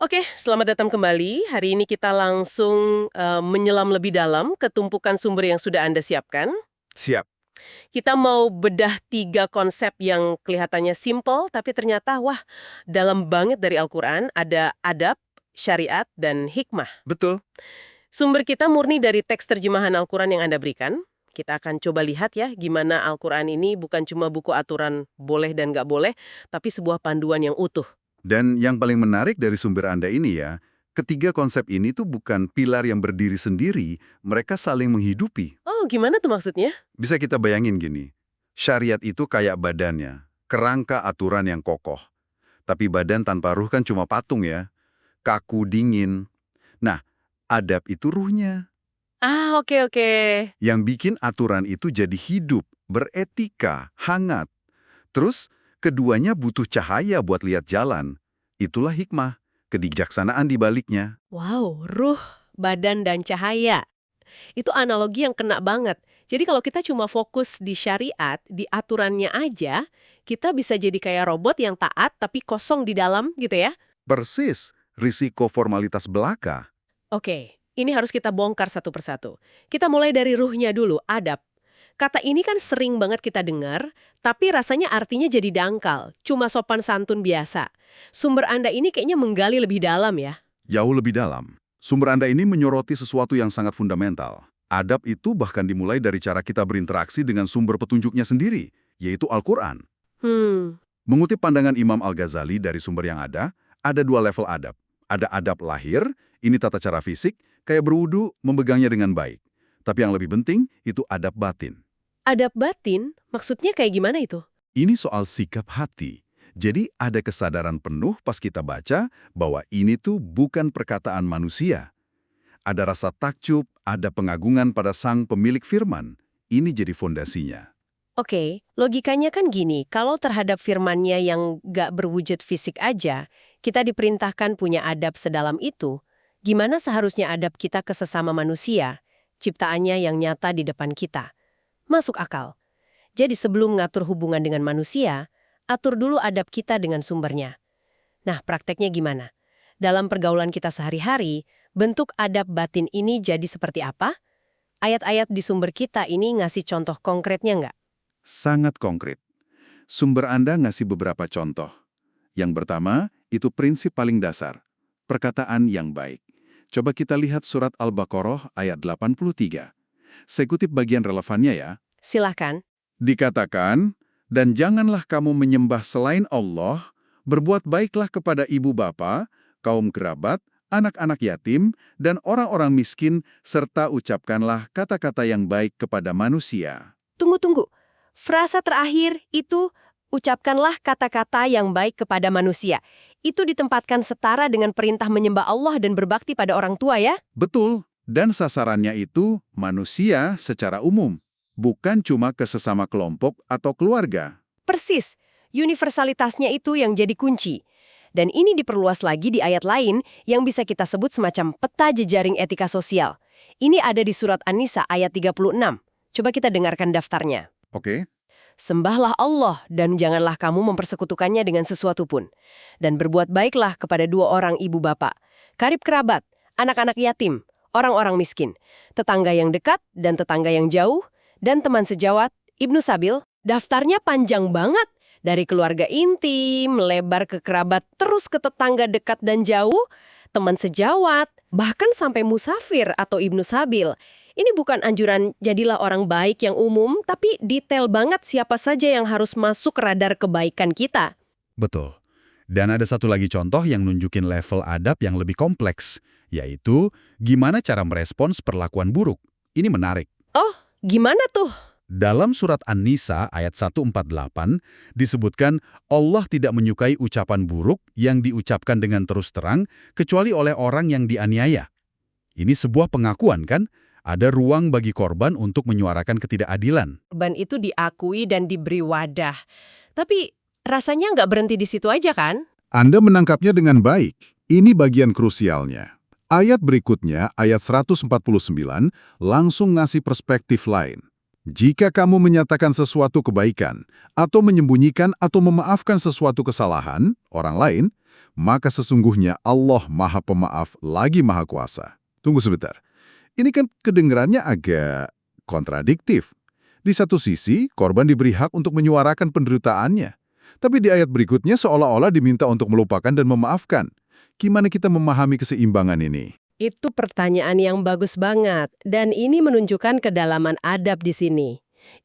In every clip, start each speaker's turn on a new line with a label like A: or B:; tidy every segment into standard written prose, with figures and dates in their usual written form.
A: Oke, selamat datang kembali. Hari ini kita langsung menyelam lebih dalam ke tumpukan sumber yang sudah Anda siapkan.
B: Siap.
A: Kita mau bedah 3 konsep yang kelihatannya simple, tapi ternyata wah, dalam banget dari Al-Quran. Ada adab, syariat, dan hikmah.
B: Betul.
A: Sumber kita murni dari teks terjemahan Al-Quran yang Anda berikan. Kita akan coba lihat ya, gimana Al-Quran ini bukan cuma buku aturan boleh dan nggak boleh, tapi sebuah panduan yang utuh.
B: Dan yang paling menarik dari sumber Anda ini ya, ketiga konsep ini tuh bukan pilar yang berdiri sendiri, mereka saling menghidupi.
A: Oh, gimana tuh maksudnya?
B: Bisa kita bayangin gini, syariat itu kayak badannya, kerangka aturan yang kokoh. Tapi badan tanpa ruh kan cuma patung ya, kaku dingin. Nah, adab itu ruhnya.
A: Ah, oke oke.
B: Yang bikin aturan itu jadi hidup, beretika, hangat. Terus, keduanya butuh cahaya buat lihat jalan. Itulah hikmah, kebijaksanaan di baliknya.
A: Wow, ruh, badan, dan cahaya. Itu analogi yang kena banget. Jadi kalau kita cuma fokus di syariat, di aturannya aja, kita bisa jadi kayak robot yang taat tapi kosong di dalam gitu ya.
B: Persis, risiko formalitas belaka.
A: Oke, ini harus kita bongkar satu persatu. Kita mulai dari ruhnya dulu, adab. Kata ini kan sering banget kita dengar, tapi rasanya artinya jadi dangkal, cuma sopan santun biasa. Sumber Anda ini kayaknya menggali lebih dalam ya.
B: Jauh lebih dalam. Sumber Anda ini menyoroti sesuatu yang sangat fundamental. Adab itu bahkan dimulai dari cara kita berinteraksi dengan sumber petunjuknya sendiri, yaitu Al-Quran.
A: Hmm,
B: Mengutip pandangan Imam Al-Ghazali dari sumber yang ada 2 level adab. Ada adab lahir, ini tata cara fisik, kayak berwudu, memegangnya dengan baik. Tapi yang lebih penting, itu adab batin.
A: adab batin, maksudnya kayak gimana itu?
B: Ini soal sikap hati. Jadi ada kesadaran penuh pas kita baca bahwa ini tuh bukan perkataan manusia. Ada rasa takjub, ada pengagungan pada sang pemilik firman. Ini jadi fondasinya.
A: Oke, logikanya kan gini, kalau terhadap firmannya yang gak berwujud fisik aja, kita diperintahkan punya adab sedalam itu, gimana seharusnya adab kita ke sesama manusia, ciptaannya yang nyata di depan kita? Masuk akal. Jadi sebelum ngatur hubungan dengan manusia, atur dulu adab kita dengan sumbernya. Nah, prakteknya gimana? Dalam pergaulan kita sehari-hari, bentuk adab batin ini jadi seperti apa? Ayat-ayat di sumber kita ini ngasih contoh konkretnya nggak?
B: Sangat konkret. Sumber Anda ngasih beberapa contoh. Yang pertama, itu prinsip paling dasar. Perkataan yang baik. Coba kita lihat surat Al-Baqarah ayat 83. Saya kutip bagian relevannya ya.
A: Silahkan.
B: Dikatakan, dan janganlah kamu menyembah selain Allah, berbuat baiklah kepada ibu bapa, kaum kerabat, anak-anak yatim, dan orang-orang miskin, serta ucapkanlah kata-kata yang baik kepada manusia.
A: Tunggu. Frasa terakhir itu, ucapkanlah kata-kata yang baik kepada manusia. Itu ditempatkan setara dengan perintah menyembah Allah dan berbakti pada orang tua ya?
B: Betul, dan sasarannya itu manusia secara umum, bukan cuma ke sesama kelompok atau keluarga.
A: Persis. Universalitasnya itu yang jadi kunci. Dan ini diperluas lagi di ayat lain yang bisa kita sebut semacam peta jejaring etika sosial. Ini ada di surat An-Nisa ayat 36. Coba kita dengarkan daftarnya.
B: Oke?
A: Sembahlah Allah dan janganlah kamu mempersekutukannya dengan sesuatu pun. Dan berbuat baiklah kepada 2 orang ibu bapak, karib kerabat, anak-anak yatim, orang-orang miskin, tetangga yang dekat dan tetangga yang jauh, dan teman sejawat, Ibnu Sabil. Daftarnya panjang banget. Dari keluarga inti, melebar ke kerabat, terus ke tetangga dekat dan jauh, teman sejawat, bahkan sampai musafir atau Ibnu Sabil. Ini bukan anjuran jadilah orang baik yang umum, tapi detail banget siapa saja yang harus masuk radar kebaikan kita.
B: Betul. Dan ada satu lagi contoh yang nunjukin level adab yang lebih kompleks, yaitu gimana cara merespons perlakuan buruk. Ini menarik.
A: Oh, gimana tuh?
B: Dalam surat An-Nisa ayat 148 disebutkan Allah tidak menyukai ucapan buruk yang diucapkan dengan terus terang kecuali oleh orang yang dianiaya. Ini sebuah pengakuan kan? Ada ruang bagi korban untuk menyuarakan ketidakadilan.
A: Korban itu diakui dan diberi wadah. Tapi rasanya nggak berhenti di situ aja kan?
C: Anda menangkapnya dengan baik. Ini bagian krusialnya. Ayat berikutnya, ayat 149, langsung ngasih perspektif lain. Jika kamu menyatakan sesuatu kebaikan, atau menyembunyikan atau memaafkan sesuatu kesalahan orang lain, maka sesungguhnya Allah Maha Pemaaf lagi Maha Kuasa. Tunggu sebentar. Ini kan kedengarannya agak kontradiktif. Di satu sisi, korban diberi hak untuk menyuarakan penderitaannya. Tapi di ayat berikutnya seolah-olah diminta untuk melupakan dan memaafkan. Gimana kita memahami keseimbangan ini?
D: Itu pertanyaan yang bagus banget, dan ini menunjukkan kedalaman adab di sini.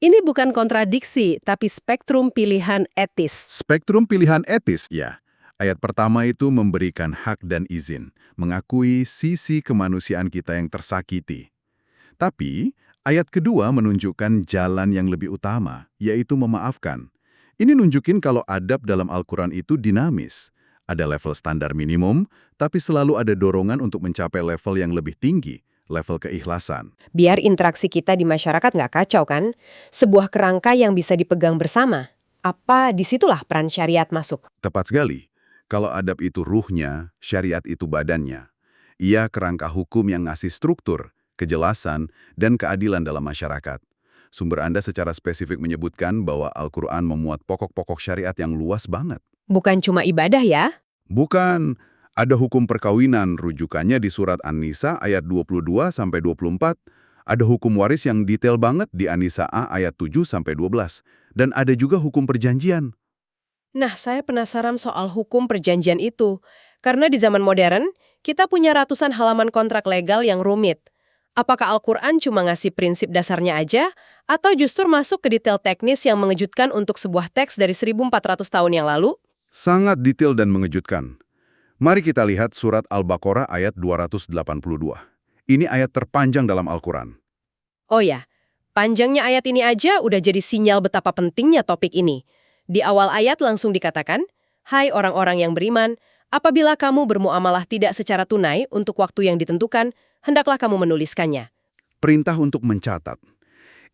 D: Ini bukan kontradiksi, tapi spektrum pilihan etis.
C: Spektrum pilihan etis, ya. Ayat pertama itu memberikan hak dan izin, mengakui sisi kemanusiaan kita yang tersakiti. Tapi, ayat kedua menunjukkan jalan yang lebih utama, yaitu memaafkan. Ini nunjukin kalau adab dalam Al-Quran itu dinamis. Ada level standar minimum, tapi selalu ada dorongan untuk mencapai level yang lebih tinggi, level keikhlasan.
A: Biar interaksi kita di masyarakat nggak kacau kan? Sebuah kerangka yang bisa dipegang bersama. Apa disitulah peran syariat masuk?
C: Tepat sekali. Kalau adab itu ruhnya, syariat itu badannya. Ia kerangka hukum yang ngasih struktur, kejelasan, dan keadilan dalam masyarakat. Sumber Anda secara spesifik menyebutkan bahwa Al-Quran memuat pokok-pokok syariat yang luas banget.
A: Bukan cuma ibadah ya?
C: Bukan. Ada hukum perkawinan, rujukannya di surat An-Nisa ayat 22-24. Ada hukum waris yang detail banget di An-Nisa A ayat 7-12. Dan ada juga hukum perjanjian.
A: Nah, saya penasaran soal hukum perjanjian itu. Karena di zaman modern, kita punya ratusan halaman kontrak legal yang rumit. Apakah Al-Quran cuma ngasih prinsip dasarnya aja, atau justru masuk ke detail teknis yang mengejutkan untuk sebuah teks dari 1400 tahun yang lalu?
C: Sangat detail dan mengejutkan. Mari kita lihat surat Al-Baqarah ayat 282. Ini ayat terpanjang dalam Al-Quran.
A: Oh ya, panjangnya ayat ini aja udah jadi sinyal betapa pentingnya topik ini. Di awal ayat langsung dikatakan, "Hai orang-orang yang beriman, apabila kamu bermuamalah tidak secara tunai untuk waktu yang ditentukan, hendaklah kamu menuliskannya."
C: Perintah untuk mencatat.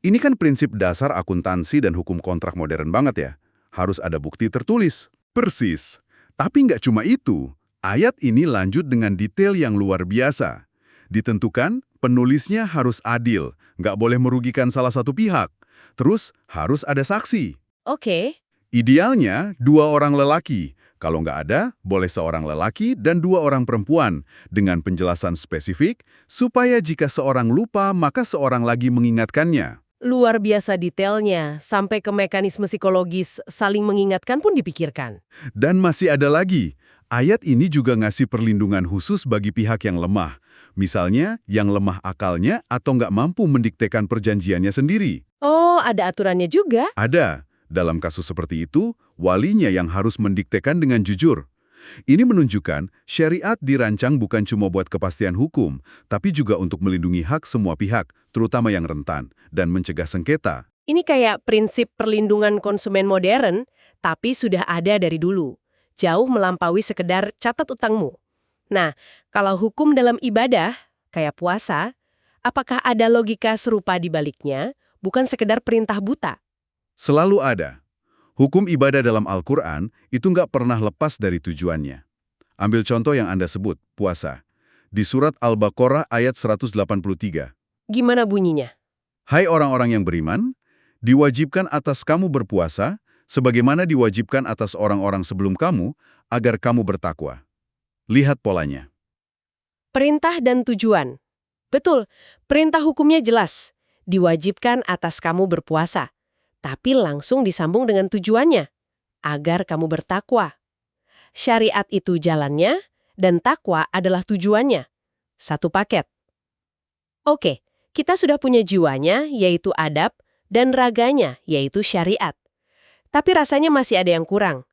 C: Ini kan prinsip dasar akuntansi dan hukum kontrak modern banget ya. Harus ada bukti tertulis. Persis. Tapi nggak cuma itu. Ayat ini lanjut dengan detail yang luar biasa. Ditentukan, penulisnya harus adil, nggak boleh merugikan salah satu pihak. Terus, harus ada saksi.
A: Oke.
C: Idealnya, 2 orang lelaki. Kalau nggak ada, boleh seorang lelaki dan 2 orang perempuan, dengan penjelasan spesifik, supaya jika seorang lupa, maka seorang lagi mengingatkannya.
D: Luar biasa detailnya, sampai ke mekanisme psikologis saling mengingatkan pun dipikirkan.
C: Dan masih ada lagi. Ayat ini juga ngasih perlindungan khusus bagi pihak yang lemah. Misalnya, yang lemah akalnya atau nggak mampu mendiktekan perjanjiannya sendiri.
D: Oh, ada aturannya juga?
C: Ada. Dalam kasus seperti itu, walinya yang harus mendiktekan dengan jujur. Ini menunjukkan syariat dirancang bukan cuma buat kepastian hukum, tapi juga untuk melindungi hak semua pihak, terutama yang rentan, dan mencegah sengketa.
D: Ini kayak prinsip perlindungan konsumen modern, tapi sudah ada dari dulu. Jauh melampaui sekedar catat utangmu. Nah, kalau hukum dalam ibadah, kayak puasa, apakah ada logika serupa di baliknya, bukan sekedar perintah buta?
C: Selalu ada. Hukum ibadah dalam Al-Quran itu nggak pernah lepas dari tujuannya. Ambil contoh yang Anda sebut, puasa. Di surat Al-Baqarah ayat 183.
D: Gimana bunyinya?
C: Hai orang-orang yang beriman, diwajibkan atas kamu berpuasa, sebagaimana diwajibkan atas orang-orang sebelum kamu, agar kamu bertakwa. Lihat polanya.
D: Perintah dan tujuan. Betul, perintah hukumnya jelas. Diwajibkan atas kamu berpuasa. Tapi langsung disambung dengan tujuannya, agar kamu bertakwa. Syariat itu jalannya, dan takwa adalah tujuannya. Satu paket. Oke, kita sudah punya jiwanya, yaitu adab, dan raganya, yaitu syariat. Tapi rasanya masih ada yang kurang.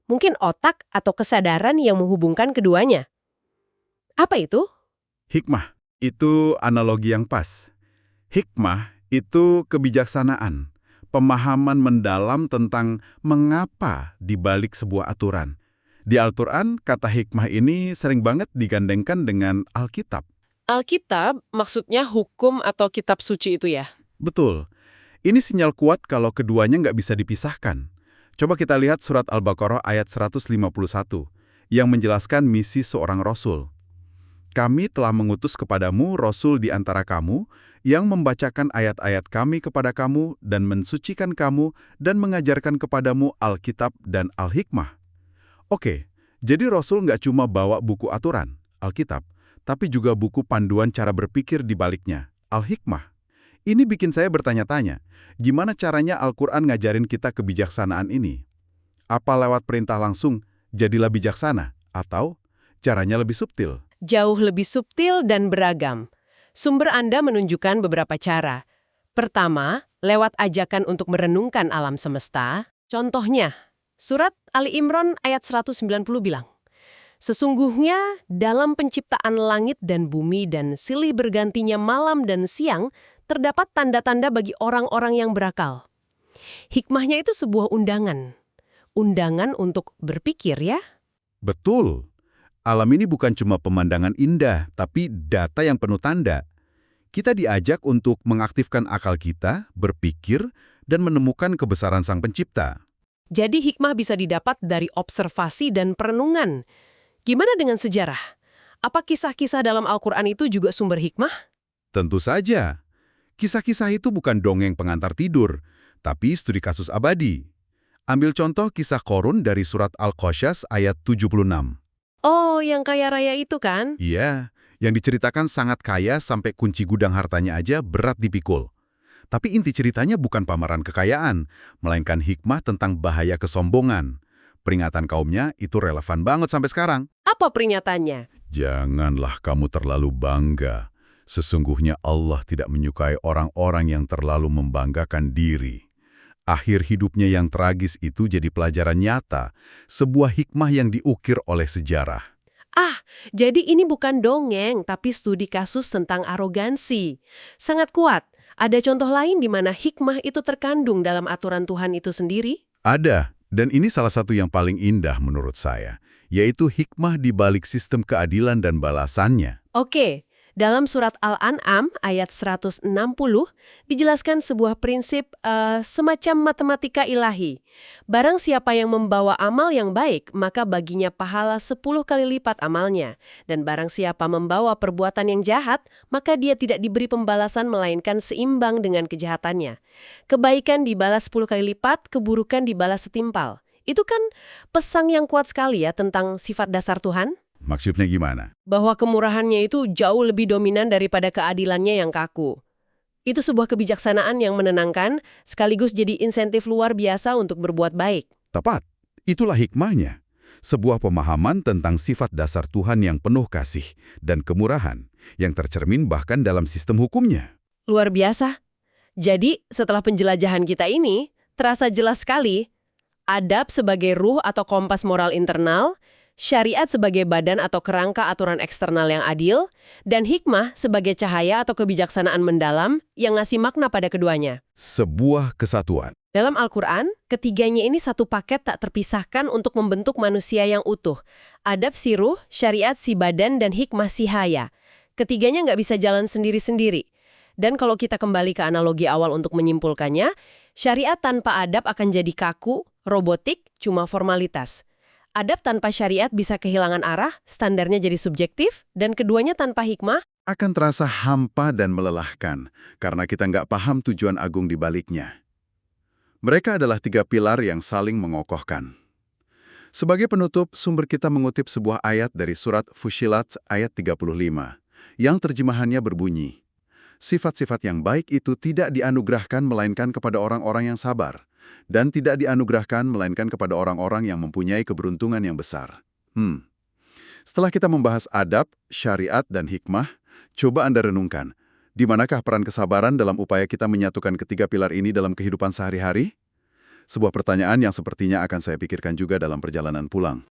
D: Mungkin otak atau kesadaran yang menghubungkan keduanya. Apa itu?
C: Hikmah, itu analogi yang pas. Hikmah itu kebijaksanaan. Pemahaman mendalam tentang mengapa dibalik sebuah aturan. Di Al-Quran, kata hikmah ini sering banget digandengkan dengan Alkitab.
D: Alkitab maksudnya hukum atau kitab suci itu ya?
C: Betul. Ini sinyal kuat kalau keduanya nggak bisa dipisahkan. Coba kita lihat surat Al-Baqarah ayat 151, yang menjelaskan misi seorang Rasul. Kami telah mengutus kepadamu Rasul di antara kamu, yang membacakan ayat-ayat kami kepada kamu dan mensucikan kamu dan mengajarkan kepadamu Alkitab dan Al-Hikmah. Oke, Jadi Rasul nggak cuma bawa buku aturan, Alkitab, tapi juga buku panduan cara berpikir di baliknya, Al-Hikmah. Ini bikin saya bertanya-tanya, gimana caranya Al-Quran ngajarin kita kebijaksanaan ini? Apa lewat perintah langsung, jadilah bijaksana? Atau caranya lebih subtil?
D: Jauh lebih subtil dan beragam. Sumber Anda menunjukkan beberapa cara. Pertama, lewat ajakan untuk merenungkan alam semesta. Contohnya, surat Ali Imran ayat 190 bilang, "Sesungguhnya dalam penciptaan langit dan bumi dan silih bergantinya malam dan siang, terdapat tanda-tanda bagi orang-orang yang berakal." Hikmahnya itu sebuah undangan. Undangan untuk berpikir ya.
C: Betul. Alam ini bukan cuma pemandangan indah, tapi data yang penuh tanda. Kita diajak untuk mengaktifkan akal kita, berpikir, dan menemukan kebesaran Sang Pencipta.
D: Jadi hikmah bisa didapat dari observasi dan perenungan. Gimana dengan sejarah? Apa kisah-kisah dalam Al-Quran itu juga sumber hikmah?
C: Tentu saja. Kisah-kisah itu bukan dongeng pengantar tidur, tapi studi kasus abadi. Ambil contoh kisah Qorun dari surat Al-Qasas ayat 76.
D: Oh, yang kaya raya itu kan?
C: Iya, yang diceritakan sangat kaya sampai kunci gudang hartanya aja berat dipikul. Tapi inti ceritanya bukan pameran kekayaan, melainkan hikmah tentang bahaya kesombongan. Peringatan kaumnya itu relevan banget sampai sekarang.
D: Apa peringatannya?
C: Janganlah kamu terlalu bangga. Sesungguhnya Allah tidak menyukai orang-orang yang terlalu membanggakan diri. Akhir hidupnya yang tragis itu jadi pelajaran nyata, sebuah hikmah yang diukir oleh sejarah.
D: Ah, jadi ini bukan dongeng, tapi studi kasus tentang arogansi. Sangat kuat. Ada contoh lain di mana hikmah itu terkandung dalam aturan Tuhan itu sendiri?
C: Ada, dan ini salah satu yang paling indah menurut saya, yaitu hikmah di balik sistem keadilan dan balasannya.
D: Oke, dalam surat Al-An'am ayat 160 dijelaskan sebuah prinsip semacam matematika ilahi. Barang siapa yang membawa amal yang baik, maka baginya pahala 10 kali lipat amalnya. Dan barang siapa membawa perbuatan yang jahat, maka dia tidak diberi pembalasan melainkan seimbang dengan kejahatannya. Kebaikan dibalas 10 kali lipat, keburukan dibalas setimpal. Itu kan pesan yang kuat sekali ya tentang sifat dasar Tuhan.
C: Maksudnya gimana?
D: Bahwa kemurahannya itu jauh lebih dominan daripada keadilannya yang kaku. Itu sebuah kebijaksanaan yang menenangkan, sekaligus jadi insentif luar biasa untuk berbuat baik.
C: Tepat, itulah hikmahnya. Sebuah pemahaman tentang sifat dasar Tuhan yang penuh kasih dan kemurahan, yang tercermin bahkan dalam sistem hukumnya.
D: Luar biasa. Jadi, setelah penjelajahan kita ini, terasa jelas sekali, adab sebagai ruh atau kompas moral internal, syariat sebagai badan atau kerangka aturan eksternal yang adil, dan hikmah sebagai cahaya atau kebijaksanaan mendalam yang ngasih makna pada keduanya.
C: Sebuah kesatuan.
D: Dalam Al-Quran, ketiganya ini satu paket tak terpisahkan untuk membentuk manusia yang utuh. Adab si ruh, syariat si badan, dan hikmah si haya. Ketiganya nggak bisa jalan sendiri-sendiri. Dan kalau kita kembali ke analogi awal untuk menyimpulkannya, syariat tanpa adab akan jadi kaku, robotik, cuma formalitas. Adab tanpa syariat bisa kehilangan arah, standarnya jadi subjektif, dan keduanya tanpa hikmah
C: Akan terasa hampa dan melelahkan, karena kita nggak paham tujuan agung di baliknya. Mereka adalah 3 pilar yang saling mengokohkan. Sebagai penutup, sumber kita mengutip sebuah ayat dari surat Fussilat ayat 35, yang terjemahannya berbunyi, "Sifat-sifat yang baik itu tidak dianugerahkan melainkan kepada orang-orang yang sabar, dan tidak dianugerahkan melainkan kepada orang-orang yang mempunyai keberuntungan yang besar." Setelah kita membahas adab, syariat, dan hikmah, coba Anda renungkan, di manakah peran kesabaran dalam upaya kita menyatukan ketiga pilar ini dalam kehidupan sehari-hari? Sebuah pertanyaan yang sepertinya akan saya pikirkan juga dalam perjalanan pulang.